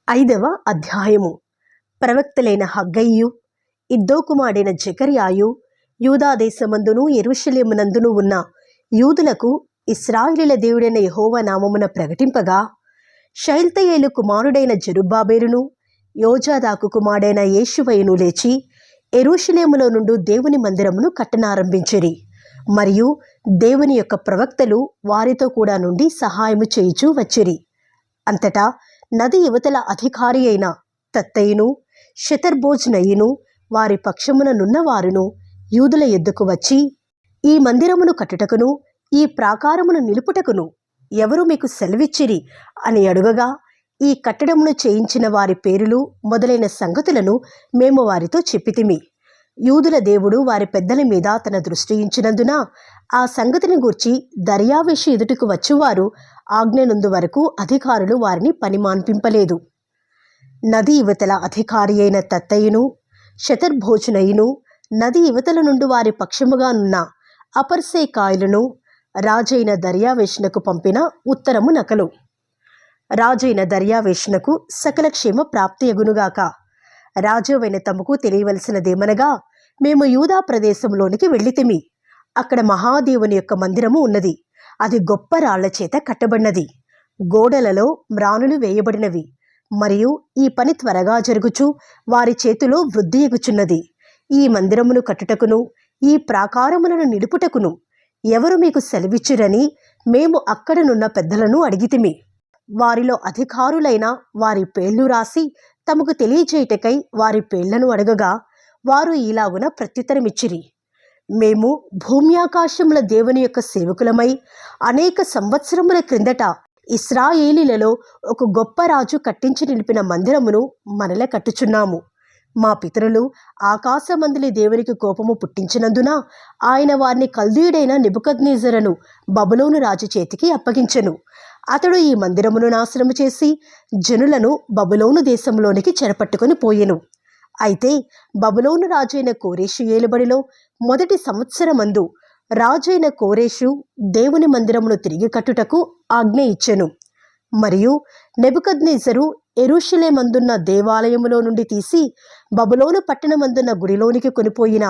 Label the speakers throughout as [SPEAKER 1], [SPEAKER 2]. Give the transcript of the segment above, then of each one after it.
[SPEAKER 1] ఐదవ అధ్యాయము. ప్రవక్తలైన హగ్గయియు, ఇద్దో కుమారుడైన జెకర్యాయు యూదాదేశమందును యెరూషలేమునందును ఉన్న యూదులకు ఇశ్రాయేలీయుల దేవుడైన యెహోవా నామమున ప్రకటింపగా, షయల్తీయేలు కుమారుడైన జెరుబ్బాబెలును యోజాదాకు కుమారుడైన యేషువయును లేచి యెరూషలేములో నుండి దేవుని మందిరమును కట్టనారంభించిరి. మరియు దేవుని యొక్క ప్రవక్తలు వారితో కూడా నుండి సహాయము చేయుచూ వచ్చిరి. అంతటా నది యువతల అధికారి అయిన తత్తయిను షెతర్బోజ్నయిను వారి పక్షమున నున్నవారును యూదుల యొద్దకు వచ్చి, ఈ మందిరమును కట్టుటకును ఈ ప్రాకారమును నిలుపుటకును ఎవరు మీకు సెలవిచ్చిరి అని అడుగగా, ఈ కట్టడమును చేయించిన వారి పేరులు మొదలైన సంగతులను మేము వారితో చెప్పితిమి. యూదుల దేవుడు వారి పెద్దల మీద తన దృష్టి ఉంచినందున ఆ సంగతిని గూర్చి దర్యావేషు ఎదుటకు వచ్చువారు ఆజ్ఞనందు వరకు అధికారులు వారిని పని మాన్పింపలేదు. నది యువతల అధికారి అయిన తత్తయిను షెతర్బోజ్నయిను నది యువతల నుండి వారి పక్షముగా నున్న అపర్సేకాయులను రాజైన దర్యావేషునకు పంపిన ఉత్తరము నకలు. రాజైన దర్యావేషునకు సకల క్షేమ ప్రాప్తియగునుగాక. రాజువైన తమకు తెలియవలసినదేమనగా, మేము యూదా ప్రదేశంలోనికి వెళ్ళితిమి. అక్కడ మహాదేవుని యొక్క మందిరము ఉన్నది. అది గొప్ప రాళ్ల చేత కట్టబడినది. గోడలలో మ్రానులు వేయబడినవి. మరియు ఈ పని త్వరగా జరుగుచు వారి చేతిలో వృద్ధి ఎగుచున్నది. ఈ మందిరమును కట్టుటకును ఈ ప్రాకారములను నిలుపుటకును ఎవరు మీకు సెలవిచ్చిరని మేము అక్కడనున్న పెద్దలను అడిగితిమి. వారిలో అధికారులైన వారి పేర్లు రాసి తమకు తెలియజేయుటకై వారి పేర్లను అడగగా, వారు ఈలాగున ప్రత్యుత్తరమిచ్చిరి: మేము భూమ్యాకాశముల దేవుని యొక్క సేవకులమై అనేక సంవత్సరముల క్రిందట ఇశ్రాయేలీలలో ఒక గొప్ప రాజు కట్టించి నిలిపిన మందిరమును మనల కట్టుచున్నాము. మా పితరులు ఆకాశమందలి దేవునికి కోపము పుట్టించినందున ఆయన వారిని కల్దీయుడైన నెబుకద్నెజరును బబులోను రాజు చేతికి అప్పగించెను. అతడు ఈ మందిరమును నాశనము చేసి జనులను బబులోను దేశంలోనికి చెరపట్టుకొని పోయెను. అయితే బబులోను రాజైన కోరేషు ఏలుబడిలో మొదటి సంవత్సరమందు రాజైన కోరేషు దేవుని మందిరమును తిరిగి కట్టుటకు ఆజ్ఞ ఇచ్చెను. మరియు నెబుకద్నెజరు యెరూషలేమందున్న దేవాలయములో నుండి తీసి బబులోను పట్టణమందున్న గుడిలోనికి కొనిపోయిన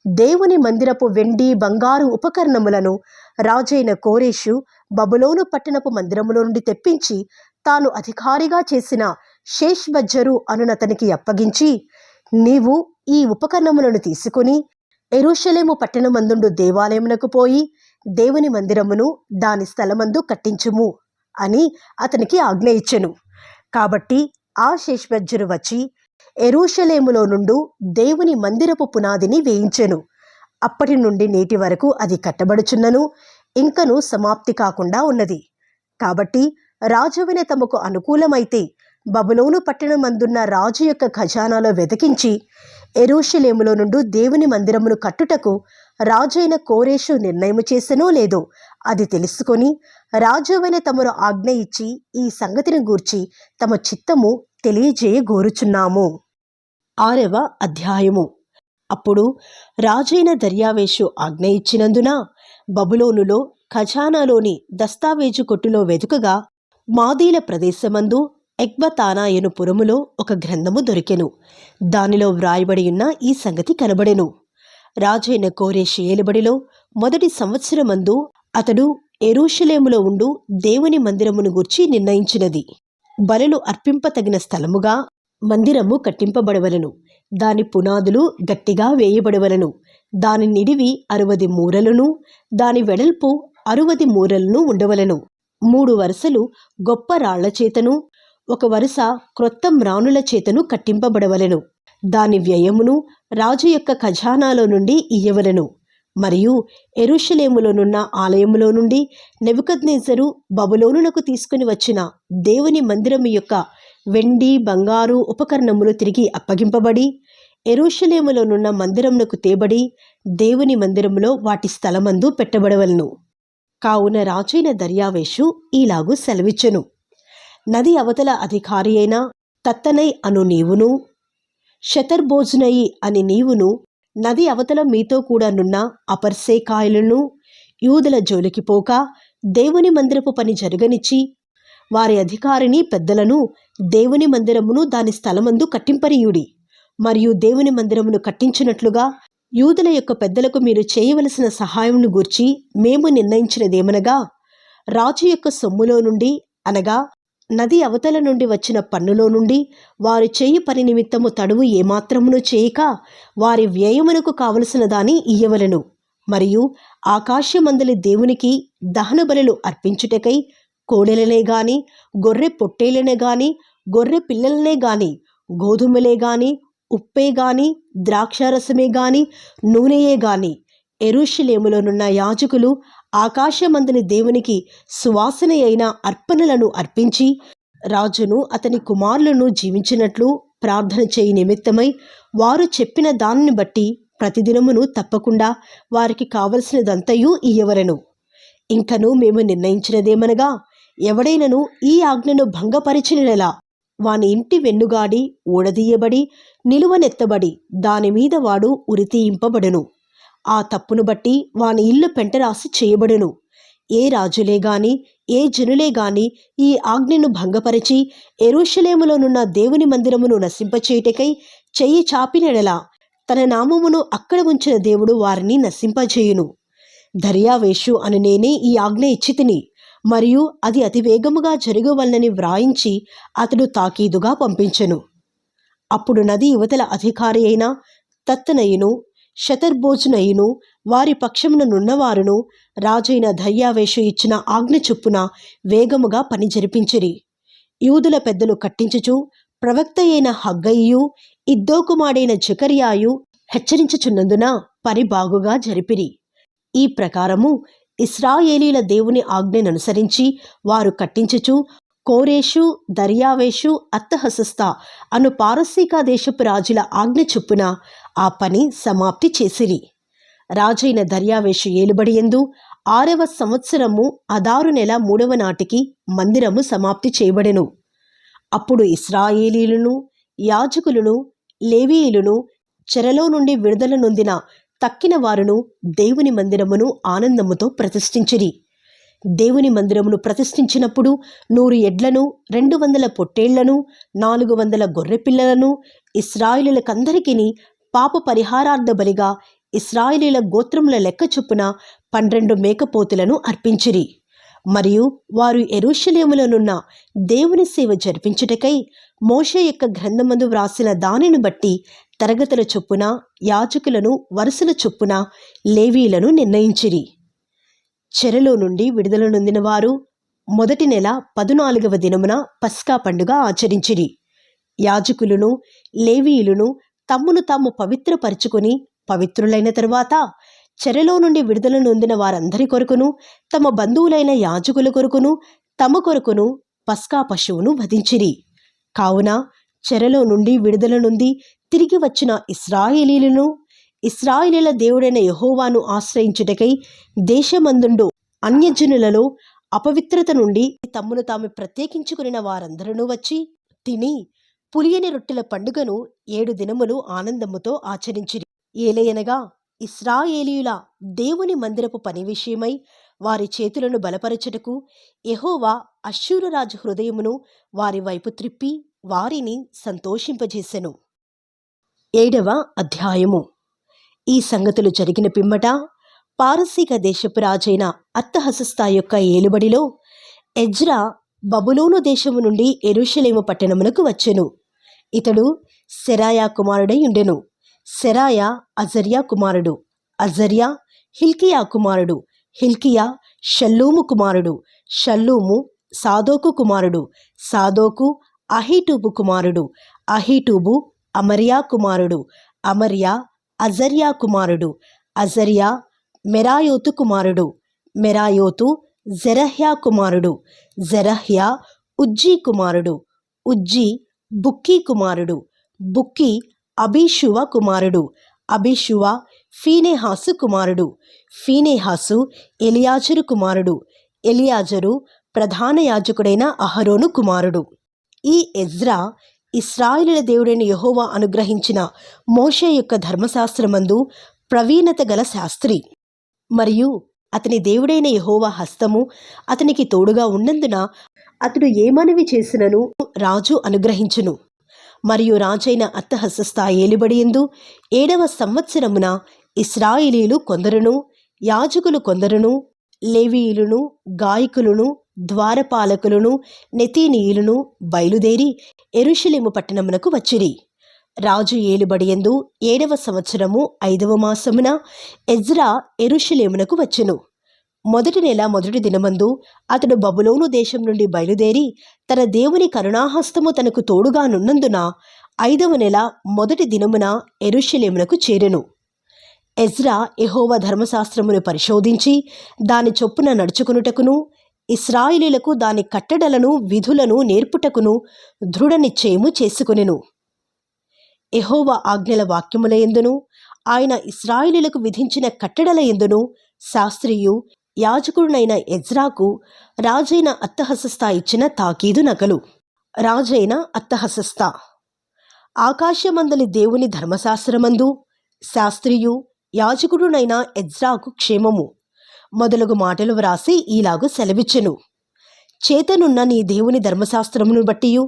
[SPEAKER 1] దేవుని మందిరపు వెండి బంగారు ఉపకరణములను రాజైన కోరేషు బబులోను పట్టణపు మందిరములో నుండి తెప్పించి తాను అధికారిగా చేసిన షేష్బజ్జరు అనునతనికి అప్పగించి, నీవు ఈ ఉపకరణములను తీసుకుని యెరూషలేము పట్టణమందుండు దేవాలయమునకు పోయి దేవుని మందిరమును దాని స్థలమందు కట్టించుము అని అతనికి ఆజ్ఞ ఇచ్చెను. కాబట్టి ఆ షేష్బజ్జరు వచ్చి యెరూషలేములో నుండు దేవుని మందిరపు పునాదిని వేయించెను. అప్పటి నుండి నేటి వరకు అది కట్టబడుచున్నను ఇంకను సమాప్తి కాకుండా ఉన్నది. కాబట్టి రాజువైన తమకు అనుకూలమైతే బబులోను పట్టణమందున్న రాజు యొక్క ఖజానాలో వెతికించి యెరూషలేములో నుండి దేవుని మందిరమును కట్టుటకు రాజైన కోరేషు నిర్ణయము చేసెనో లేదో అది తెలుసుకొని రాజువైన తమరు ఆజ్ఞ ఇచ్చి ఈ సంగతిని గూర్చి తమ చిత్తము తెలియజేయగోరుచున్నాము. 6వ అధ్యాయము. అప్పుడు రాజైన దర్యావేషు ఆజ్ఞ ఇచ్చినందున బబులోనులో ఖజానాలోని దస్తావేజు కొట్టులో వెతుకగా మాదీల ప్రదేశమందు ఎగ్బతానాయను పురములో ఒక గ్రంథము దొరికెను. దానిలో వ్రాయబడి ఉన్న ఈ సంగతి కనబడెను: రాజైన కోరేషు ఏలుబడిలో మొదటి సంవత్సరమందు అతడు యెరూషలేములో ఉండు దేవుని మందిరమును గూర్చి నిర్ణయించినది. బలులు అర్పింపతగిన స్థలముగా మందిరము కట్టింపబడవలను. దాని పునాదులు గట్టిగా వేయబడవలను. దాని నిడివి 60 మూరలను, దాని వెడల్పు 60 మూరలను ఉండవలను. 3 వరుసలు గొప్ప రాళ్ల చేతను, ఒక వరుస క్రొత్త మ్రానుల చేతను కట్టింపబడవలను. దాని వ్యయమును రాజు యొక్క ఖజానాలో నుండి ఇయ్యవలను. మరియు యెరూషలేములోనున్న ఆలయములో నుండి నెబుకద్నెజరు బబులోనునకు తీసుకుని వచ్చిన దేవుని మందిరము యొక్క వెండి బంగారు ఉపకరణములు తిరిగి అప్పగింపబడి యెరూషలేములోనున్న మందిరమునకు తేబడి దేవుని మందిరములో వాటి స్థలమందు పెట్టబడవలను. కావున రాజైన దర్యావేషు ఈలాగు సెలవిచ్చెను: నది అవతల అధికారి అయిన తత్తనై అను నీవును, షెతర్బోజ్నయి అని నీవును, నది అవతల మీతో కూడా నున్న అపర్సేకాయులను యూదుల జోలికి పోక దేవుని మందిరపు పని జరగనిచ్చి వారి అధికారిని పెద్దలను దేవుని మందిరమును దాని స్థలమందు కట్టింపనీయుడి. మరియు దేవుని మందిరమును కట్టించినట్లుగా యూదుల యొక్క పెద్దలకు మీరు చేయవలసిన సహాయమును గూర్చి మేము నిర్ణయించినదేమనగా, రాజు యొక్క సొమ్ములో నుండి, అనగా నది అవతల నుండి వచ్చిన పన్నులో నుండి వారు చేయి పని నిమిత్తము తడువు ఏమాత్రమును చేయక వారి వ్యయమునకు కావలసిన దాన్ని ఇయ్యవలను. మరియు ఆకాశమందలి దేవునికి దహన బలులు అర్పించుటకై కోడెలనే గాని, గొర్రె పొట్టేలనే గాని, గొర్రె పిల్లలనే గాని, గోధుమలే గాని, ఉప్పే గాని, ద్రాక్షారసమే గాని, నూనెయే గాని యెరూషలేములోనున్న యాజకులు ఆకాశమందలి దేవునికి సువాసన అయిన అర్పణలను అర్పించి రాజును అతని కుమారులను జీవించినట్లు ప్రార్థన చేయి నిమిత్తమై వారు చెప్పిన దానిని బట్టి ప్రతిదినమును తప్పకుండా వారికి కావలసినదంతయు ఇయ్యవలెను. ఇంకను మేము నిర్ణయించినదేమనగా, ఎవడైనను ఈ ఆజ్ఞను భంగపరిచినలా వాని ఇంటి వెన్నుగాడి ఊడదీయబడి నిలువనెత్తబడి దానిమీద వాడు ఉరితీయింపబడును. ఆ తప్పును బట్టి వాని ఇల్లు పెంటరాసి చేయబడును. ఏ రాజులే గాని, ఏ జనులే గాని ఈ ఆజ్ఞను భంగపరిచి యెరూషలేములోనున్న దేవుని మందిరమును నశింపచేయుటకై చెయ్యి చాపినెడలా తన నామమును అక్కడ ఉంచిన దేవుడు వారిని నశింపజేయును. దర్యావేషు అని నేనే ఈ ఆజ్ఞ ఇచ్చితిని, మరియు అది అతివేగముగా జరగవలనని వ్రాయించి అతడు తాకీదుగా పంపించెను. అప్పుడు నది యువతల అధికారి అయిన తత్తనయును శతర్బోజునయును వారి పక్షమున నున్నవారును రాజైన దర్యావేషు ఇచ్చిన ఆజ్ఞ చొప్పున వేగముగా పని జరిపించిరి. యూదుల పెద్దలు కట్టించుచు ప్రవక్త అయిన హగ్గయియు ఇద్దో కుమారుడైన జెకర్యాయు హెచ్చరించుచున్నందున పని బాగుగా జరిపిరి. ఈ ప్రకారము ఇశ్రాయేలీల దేవుని ఆజ్ఞననుసరించి వారు కట్టించుచు కోరేషు, దర్యావేషు, అర్తహషస్త అను పారసీకా దేశపు రాజుల ఆజ్ఞ చొప్పున ఆ పని సమాప్తి చేసిరి. రాజైన దర్యావేషు ఏలుబడియందు 6వ సంవత్సరము అదారు నెల 3వ నాటికి మందిరము సమాప్తి చేయబడెను. అప్పుడు ఇశ్రాయేలీయులను, యాజకులను, లేవీయులను, చెరలో నుండి విడుదల నొందిన తక్కిన వారును దేవుని మందిరమును ఆనందముతో ప్రతిష్ఠించిరి. దేవుని మందిరమును ప్రతిష్ఠించినప్పుడు 100 ఎడ్లను, 200 పొట్టేళ్లను, 400 గొర్రెపిల్లలను ఇశ్రాయేలీయులకందరికిని పాప పరిహారార్థ బలిగా ఇశ్రాయేలీయుల గోత్రముల లెక్క చొప్పున 12 మేకపోతులను అర్పించిరి. మరియు వారు యెరూషలేములోనున్న దేవుని సేవ జరిపించుటకై మోషే యొక్క గ్రంథమందు వ్రాసిన దానిని బట్టి తరగతుల చొప్పున యాజకులను వరుసల చొప్పున లేవీయులను నిర్ణయించిరి. చెరలో నుండి విడుదల నొందిన వారు మొదటి నెల 14వ దినమున పస్కా పండుగ ఆచరించిరి. యాజకులను, లేవీయులను తమ్మును తాము పవిత్రపరచుకొని పవిత్రులైన తరువాత చెరలో నుండి విడుదల నొందిన వారందరి కొరకును, తమ బంధువులైన యాజకుల కొరకును, తమ కొరకును పస్కా పశువును వధించిరి. కావున చెరలో నుండి విడుదల నొంది తిరిగి వచ్చిన ఇశ్రాయేలీయులను, ఇశ్రాయేలీయుల దేవుడైన యెహోవాను ఆశ్రయించుటకై దేశమందుండు అన్యజనులలో అపవిత్రత నుండి తమ్మును తాము ప్రత్యేకించుకుని వారందరూ వచ్చి తిని పులియని రొట్టెల పండుగను 7 దినములు ఆనందముతో ఆచరించిరి. ఏలయనగా ఇశ్రాయేలీయుల దేవుని మందిరపు పని విషయమై వారి చేతులను బలపరచుటకు యెహోవా అష్షూరు రాజు హృదయమును వారి వైపు త్రిప్పి వారిని సంతోషింపజేసెను. 7వ అధ్యాయము. ఈ సంగతులు జరిగిన పిమ్మట పారసీక దేశపు రాజైన అర్తహషస్త యొక్క ఏలుబడిలో ఎజ్రా బబులోను దేశము నుండి యెరూషలేము పట్టణమునకు వచ్చెను. ఇతడు సెరాయా కుమారుడై ఉండెను. సెరాయా అజర్యా కుమారుడు, అజర్యా హిల్కియా కుమారుడు, హిల్కియా షల్లూము కుమారుడు, షల్లూము సాదోకు కుమారుడు, సాదోకు అహీటూబు కుమారుడు, అహీటూబు అమర్యా కుమారుడు, అమర్యా అజర్యా కుమారుడు, అజర్యా మెరాయోతు కుమారుడు, మెరాయోతు జెరహ్యా కుమారుడు, జెరహ్యా ఉజ్జీ కుమారుడు, ఉజ్జీ బుక్కీ కుమారుడు, బుక్కీ అబీషువ కుమారుడు, అబీషువ ఫీనెహాసు కుమారుడు, ఫీనెహాసు ఎలియాజరు కుమారుడు, ఎలియాజరు ప్రధాన యాజకుడైన అహరోను కుమారుడు. ఈ ఎజ్రా ఇశ్రాయేలీయుల దేవుడైన యెహోవా అనుగ్రహించిన మోషే యొక్క ధర్మశాస్త్రమందు ప్రవీణత గల శాస్త్రి. మరియు అతని దేవుడైన యెహోవా హస్తము అతనికి తోడుగా ఉన్నందున అతడు ఏ మనవి చేసినను రాజు అనుగ్రహించును. మరియు రాజైన అర్తహషస్త ఏలుబడియందు 7వ సంవత్సరమున ఇశ్రాయేలీయులు కొందరును, యాజకులు కొందరును, లేవీయులను, గాయకులను, ద్వారపాలకులను, నెతీనీయులను బయలుదేరి యెరూషలేము పట్టణమునకు వచ్చిరి. రాజు ఏలుబడియందు 7వ సంవత్సరము 5వ మాసమున ఎజ్రా యెరూషలేమునకు వచ్చెను. మొదటి నెల మొదటి దినమందు అతడు బబులోను దేశం నుండి బయలుదేరి తన దేవుని కరుణాహస్తము తనకు తోడుగా నున్నందున 5వ నెల మొదటి దినమున యెరూషలేమునకు చేరెను. ఎజ్రా యెహోవా ధర్మశాస్త్రమును పరిశోధించి దాని చొప్పున నడుచుకునుటకును, ఇశ్రాయేలీయులకు దాని కట్టడలను విధులను నేర్పుటకును దృఢ నిశ్చయము చేసుకొనెను. యెహోవా ఆజ్ఞల వాక్యముల యందును ఆయన ఇశ్రాయేలీయులకు విధించిన కట్టడల యందును శాస్త్రియు యాజకుడునైన ఎజ్రాకు రాజైన అర్తహషస్త ఇచ్చిన తాకీదు నకలు. రాజైన అర్తహషస్త ఆకాశమందలి దేవుని ధర్మశాస్త్రమందు శాస్త్రియు యాజకుడునైన ఎజ్రాకు క్షేమము మొదలగు మాటలు వ్రాసి ఈలాగు సెలవిచ్చెను. చేతనున్న నీ దేవుని ధర్మశాస్త్రమును బట్టియు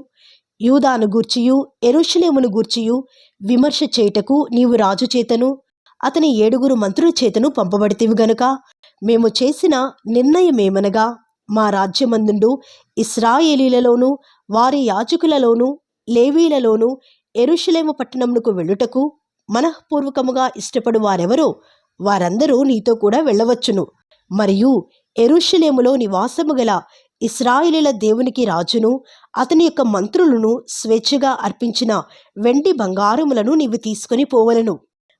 [SPEAKER 1] యూదాను గూర్చియు యెరూషలేమును గూర్చియు విమర్శ చేయుటకు నీవు రాజు చేతను అతని 7 మంత్రుల చేతను పంపబడితివి గనుక మేము చేసిన నిర్ణయమేమనగా, మా రాజ్యమందుండు ఇశ్రాయేలీలలోను వారి యాజకులలోను లేవీలలోను యెరూషలేము పట్టణమునకు వెళ్ళుటకు మనఃపూర్వకముగా ఇష్టపడు వారెవరో వారందరూ నీతో కూడా వెళ్ళవచ్చును. మరియు యెరూషలేములో నివాసము గల ఇశ్రాయేలీల దేవునికి రాజును అతని యొక్క మంత్రులను స్వేచ్ఛగా అర్పించిన వెండి బంగారములను నీవు తీసుకొని పోవలను.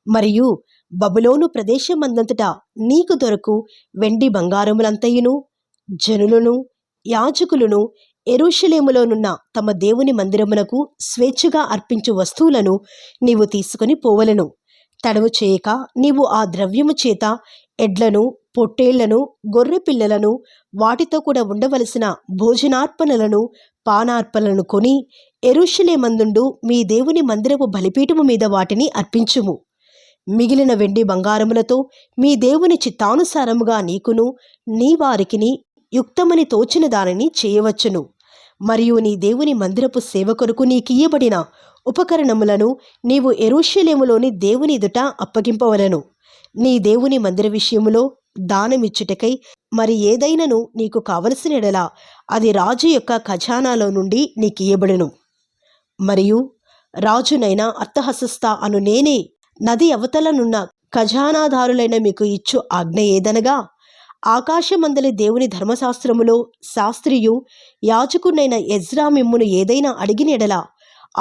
[SPEAKER 1] మరియు బబులోను ప్రదేశమందంతటా నీకు దొరకు వెండి బంగారములంతయును జనులను యాజకులను యెరూషలేములోనున్న తమ దేవుని మందిరమునకు స్వేచ్ఛగా అర్పించు వస్తువులను నీవు తీసుకొని పోవలను. తడవు చేయక నీవు ఆ ద్రవ్యము చేత ఎడ్లను, పొట్టేళ్లను, గొర్రె పిల్లలను, వాటితో కూడా ఉండవలసిన భోజనార్పణలను, పానార్పణలను కొని యెరూషలేమందుండు మీ దేవుని మందిరపు బలిపీఠము మీద వాటిని అర్పించుము. మిగిలిన వెండి బంగారములతో మీ దేవుని చిత్తానుసారముగా నీకును నీ వారికిని యుక్తమని తోచిన దానిని చేయవచ్చును. మరియు నీ దేవుని మందిరపు సేవ కొరకు నీకియ్యబడిన ఉపకరణములను నీవు యెరూషలేములోని దేవుని ఎదుట అప్పగింపవలను. నీ దేవుని మందిర విషయములో దానమిచ్చుటకై మరి ఏదైనను నీకు కావలసిన ఎడల అది రాజు యొక్క ఖజానాలో నుండి నీకియ్యబడును. మరియు రాజునైన అర్తహషస్త అను నేనే నది అవతలనున్న ఖజానాదారులైన మీకు ఇచ్చు ఆజ్ఞ ఏదనగా, ఆకాశమందలి దేవుని ధర్మశాస్త్రములో శాస్త్రియు యాజకునైన ఎజ్రా మిమ్మును ఏదైనా అడిగిన ఎడల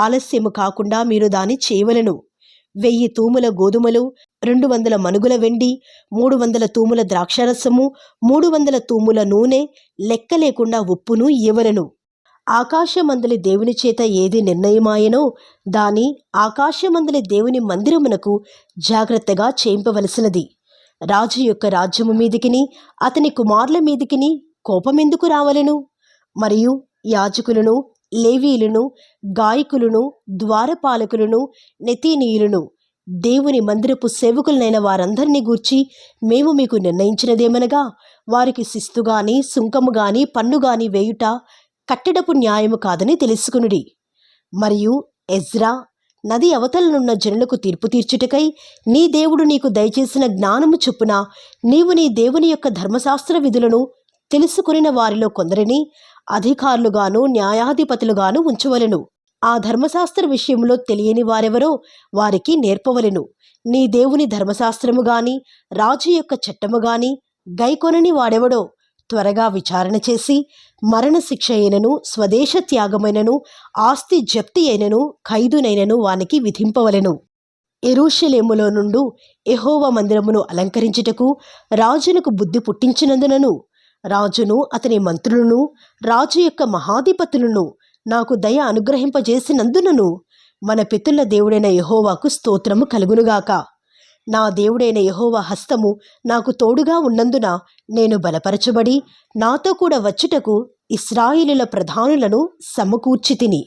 [SPEAKER 1] ఆలస్యము కాకుండా మీరు దాన్ని చేయవలెను. 1000 తూముల గోధుమలు, 200 మనుగుల వెండి, 300 తూముల ద్రాక్షరసము, 300 తూముల నూనె, లెక్క లేకుండా ఉప్పును ఇవ్వవలెను. ఆకాశమందలి దేవుని చేత ఏది నిర్ణయమాయనో దాని ఆకాశమందలి దేవుని మందిరమునకు జాగ్రత్తగా చేయింపవలసినది. రాజు యొక్క రాజ్యము మీదికిని అతని కుమారుల మీదికిని కోపమెందుకు రావలెను? మరియు యాజకులను, లేవీయులను, గాయకులను, ద్వారపాలకులను, నెతీనీయులను, దేవుని మందిరపు సేవకులనైన వారందరినీ గూర్చి మేము మీకు నిర్ణయించినదేమనగా, వారికి శిస్తు గాని సుంకము గాని పన్ను గాని వేయుట కట్టడపు న్యాయము కాదని తెలుసుకునుడి. మరియు ఎజ్రా నది అవతలనున్న జనులకు తీర్పు తీర్చుటకై నీ దేవుడు నీకు దయచేసిన జ్ఞానము చొప్పున నీవు నీ దేవుని యొక్క ధర్మశాస్త్ర విధులను తెలుసుకునిన వారిలో కొందరిని అధికారులుగాను న్యాయాధిపతులుగాను ఉంచవలెను. ఆ ధర్మశాస్త్ర విషయంలో తెలియని వారెవరో వారికి నేర్పవలెను. నీ దేవుని ధర్మశాస్త్రము గాని రాజు యొక్క చట్టము గాని గైకొనని వాడెవడో త్వరగా విచారణ చేసి మరణశిక్ష అయినను, స్వదేశ త్యాగమైనను, ఆస్తి జప్తి అయినను, ఖైదునైనను వానికి విధింపవలెను. యెరూషలేములో నుండు యెహోవా మందిరమును అలంకరించుటకు రాజునకు బుద్ధి పుట్టించినందునను, రాజును అతని మంత్రులను, రాజు యొక్క మహాధిపతులను నాకు దయ అనుగ్రహింపజేసినందునను మన పితరుల దేవుడైన యెహోవాకు స్తోత్రము కలుగునుగాక. నా దేవుడైన యెహోవా హస్తము నాకు తోడుగా ఉన్నందున నేను బలపరచబడి నాతో కూడా వచ్చుటకు ఇశ్రాయేలీయుల ప్రధానులను సమకూర్చితిని.